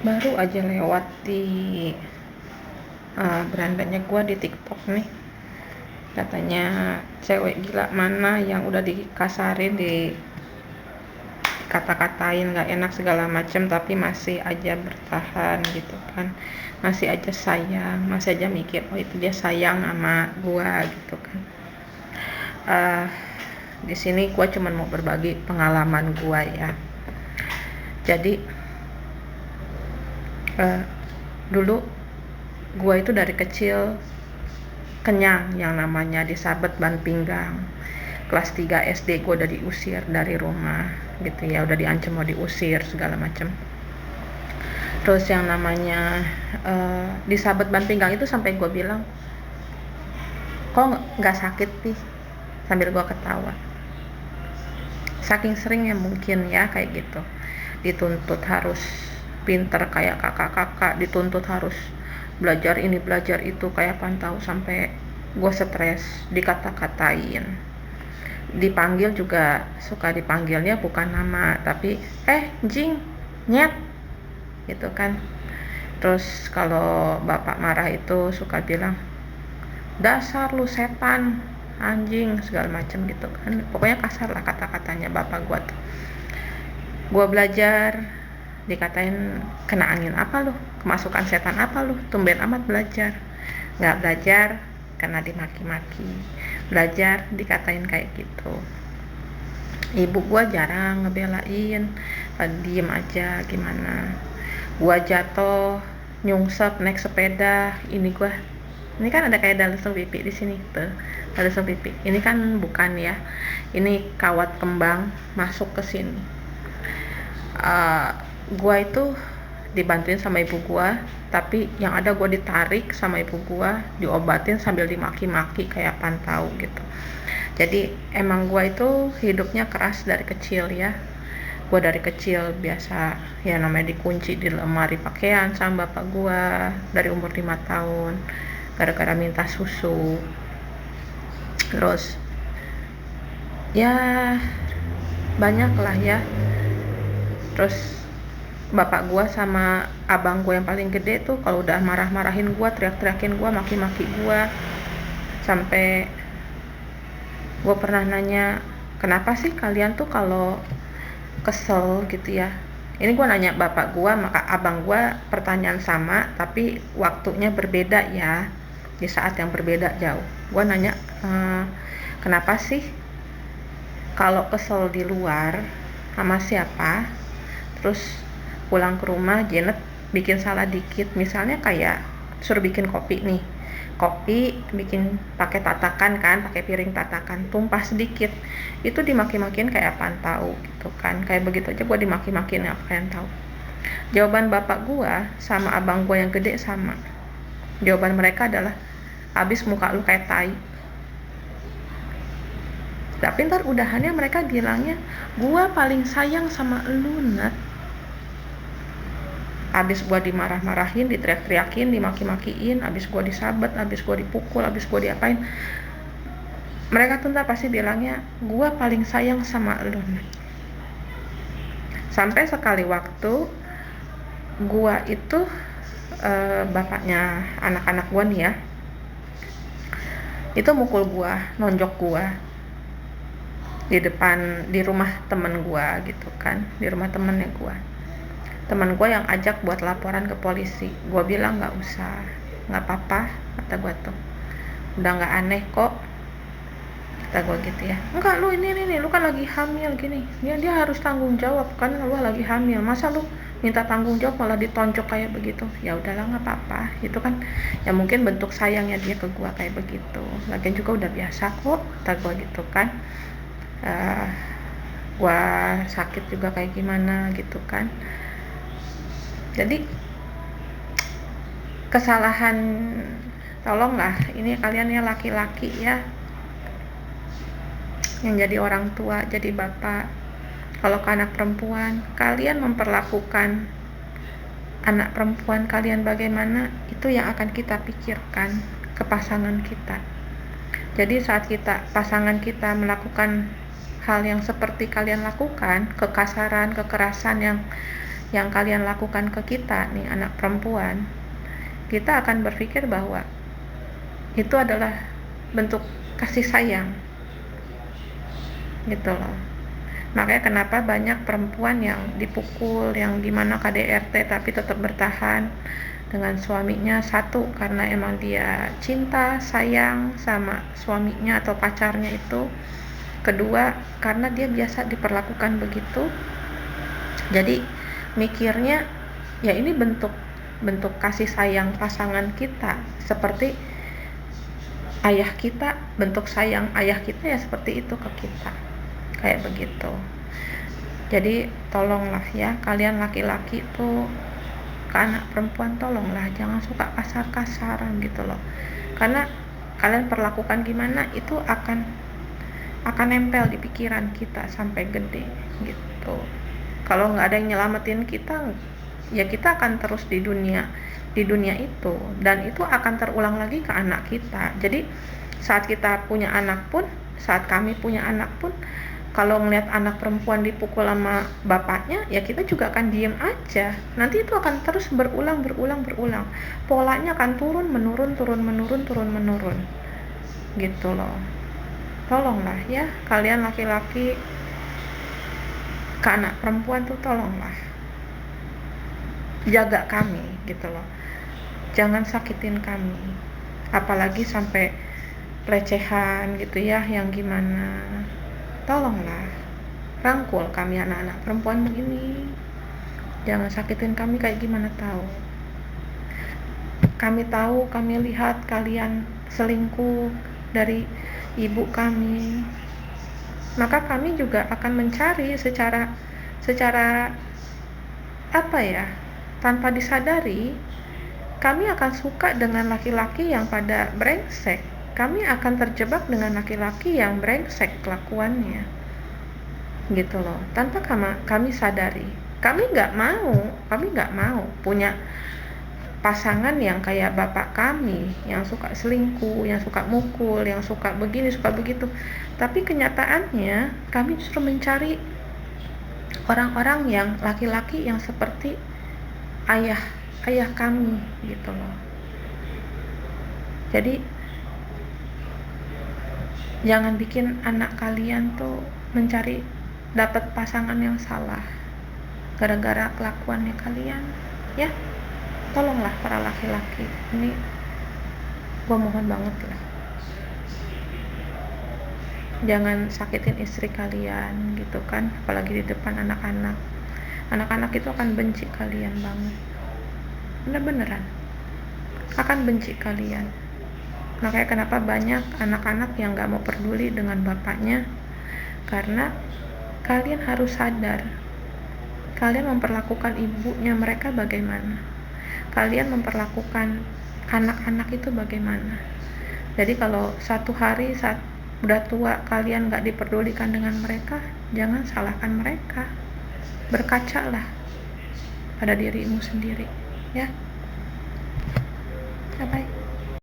Baru aja lewat di berandanya gua di TikTok nih, katanya cewek gila mana yang udah dikasarin, dikata-katain gak enak segala macem tapi masih aja bertahan gitu kan, masih aja sayang, masih aja mikir oh itu dia sayang sama gua gitu kan. Di sini gua cuman mau berbagi pengalaman gua ya. Jadi dulu gua itu dari kecil kenyang yang namanya disabet ban pinggang. Kelas 3 SD gua udah diusir dari rumah gitu ya, udah diancam mau diusir segala macem. Terus yang namanya disabet ban pinggang itu sampai gua bilang, kok nggak sakit nih, sambil gua ketawa. Saking seringnya mungkin ya kayak gitu, dituntut harus pinter kayak kakak-kakak, dituntut harus belajar ini belajar itu kayak pantau, sampai gue stres, dikata-katain, dipanggil juga suka dipanggilnya bukan nama tapi jing, nyet gitu kan. Terus kalau bapak marah itu suka bilang dasar lu setan, anjing segala macem gitu kan, pokoknya kasar lah kata-katanya bapak gue tuh. Gue belajar dikatain kena angin apa lu, kemasukan setan apa lu, tumben amat belajar. Nggak belajar karena dimaki-maki, belajar dikatain kayak gitu. Ibu gua jarang ngebelain, diem aja gimana. Gua jatuh nyungsep naik sepeda, ini kan ada kayak dalasung pipi di sini tuh, dalasung pipi ini kan bukan ya, ini kawat kembang masuk ke sini. Gua itu dibantuin sama ibu gua, tapi yang ada gua ditarik sama ibu gua, diobatin sambil dimaki-maki kayak pantau gitu. Jadi emang gua itu hidupnya keras dari kecil ya. Gua dari kecil biasa ya namanya dikunci di lemari pakaian sama bapak gua dari umur 5 tahun gara-gara minta susu. Terus ya banyak lah ya. Terus bapak gua sama abang gua yang paling gede tuh kalau udah marah-marahin gua, teriak-teriakin gua, maki-maki gua. Sampai gua pernah nanya, kenapa sih kalian tuh kalau kesel gitu ya? Ini gua nanya bapak gua, maka abang gua pertanyaan sama tapi waktunya berbeda ya, di saat yang berbeda jauh. Gua nanya, kenapa sih kalau kesel di luar sama siapa, terus pulang ke rumah Janet bikin salah dikit, misalnya kayak suruh bikin kopi nih, kopi bikin pakai tatakan kan, pakai piring tatakan, tumpah sedikit, itu dimaki-makin kayak apaan tahu gitu kan. Kayak begitu aja gue dimaki-makin apaan tahu. Jawaban bapak gue sama abang gue yang gede sama, jawaban mereka adalah abis muka lu kayak tai. Tapi ntar udahannya mereka bilangnya gua paling sayang sama lu Nat. Abis gua dimarah-marahin, diteriak-teriakin, dimaki-makiin, abis gua disabet, abis gua dipukul, abis gua diapain, mereka tuh ntar pasti bilangnya gua paling sayang sama lu Nat. Sampai sekali waktu gua itu bapaknya anak-anak gua nih ya, itu mukul gua, nonjok gua di rumah temen gua gitu kan, di rumah temennya gua, teman gua yang ajak buat laporan ke polisi. Gua bilang nggak usah, nggak apa-apa kata gua tuh, udah nggak aneh kok kata gua gitu ya. Enggak, lu ini lu kan lagi hamil gini, dia harus tanggung jawab kan, lu lagi hamil, masa lu minta tanggung jawab malah ditonjok kayak begitu. Ya udahlah nggak apa-apa, itu kan ya mungkin bentuk sayangnya dia ke gua kayak begitu, lagian juga udah biasa kok kata gua gitu kan. Gua sakit juga kayak gimana gitu kan. Jadi kesalahan, tolonglah ini kalian ya laki-laki ya yang jadi orang tua, jadi bapak, kalau ke anak perempuan kalian memperlakukan anak perempuan kalian bagaimana, itu yang akan kita pikirkan ke pasangan kita. Jadi saat pasangan kita melakukan hal yang seperti kalian lakukan, kekasaran, kekerasan yang yang kalian lakukan ke kita nih, anak perempuan, kita akan berpikir bahwa itu adalah bentuk kasih sayang gitu loh. Makanya kenapa banyak perempuan yang dipukul, yang gimana KDRT tapi tetap bertahan dengan suaminya. Satu, karena emang dia cinta, sayang sama suaminya atau pacarnya itu. Kedua, karena dia biasa diperlakukan begitu. Jadi mikirnya ya ini bentuk kasih sayang pasangan kita, seperti ayah kita, bentuk sayang ayah kita ya seperti itu ke kita, kayak begitu. Jadi tolonglah ya, kalian laki-laki tuh ke anak perempuan tolonglah jangan suka kasar-kasaran gitu loh, karena kalian perlakukan gimana itu akan nempel di pikiran kita sampai gede gitu. Kalau nggak ada yang nyelamatin kita, ya kita akan terus di dunia itu, dan itu akan terulang lagi ke anak kita. Jadi saat kita punya anak pun, saat kami punya anak pun, kalau melihat anak perempuan dipukul sama bapaknya, ya kita juga akan diem aja. Nanti itu akan terus berulang. Polanya akan turun menurun gitu loh. Tolonglah ya, kalian laki-laki ke anak perempuan tuh tolonglah jaga kami gitu loh. Jangan sakitin kami. Apalagi sampai pelecehan gitu ya, yang gimana. Tolonglah rangkul kami anak-anak perempuan begini, jangan sakitin kami kayak gimana. Kami lihat kalian selingkuh dari ibu kami, maka kami juga akan mencari secara apa ya, tanpa disadari kami akan suka dengan laki-laki yang pada brengsek. Kami akan terjebak dengan laki-laki yang brengsek kelakuannya gitu loh, tanpa kami sadari. Kami nggak mau punya pasangan yang kayak bapak kami, yang suka selingkuh, yang suka mukul, yang suka begini, suka begitu. Tapi kenyataannya kami justru mencari orang-orang yang laki-laki yang seperti ayah kami gitu loh. Jadi jangan bikin anak kalian tuh mencari dapat pasangan yang salah gara-gara kelakuannya kalian ya. Tolonglah para laki-laki, ini gue mohon banget lah, jangan sakitin istri kalian gitu kan, apalagi di depan anak-anak itu akan benci kalian banget, beneran akan benci kalian. Makanya kenapa banyak anak-anak yang gak mau peduli dengan bapaknya, karena kalian harus sadar, kalian memperlakukan ibunya mereka bagaimana, kalian memperlakukan anak-anak itu bagaimana. Jadi kalau satu hari saat udah tua kalian gak diperdulikan dengan mereka, jangan salahkan mereka, berkacalah pada dirimu sendiri ya.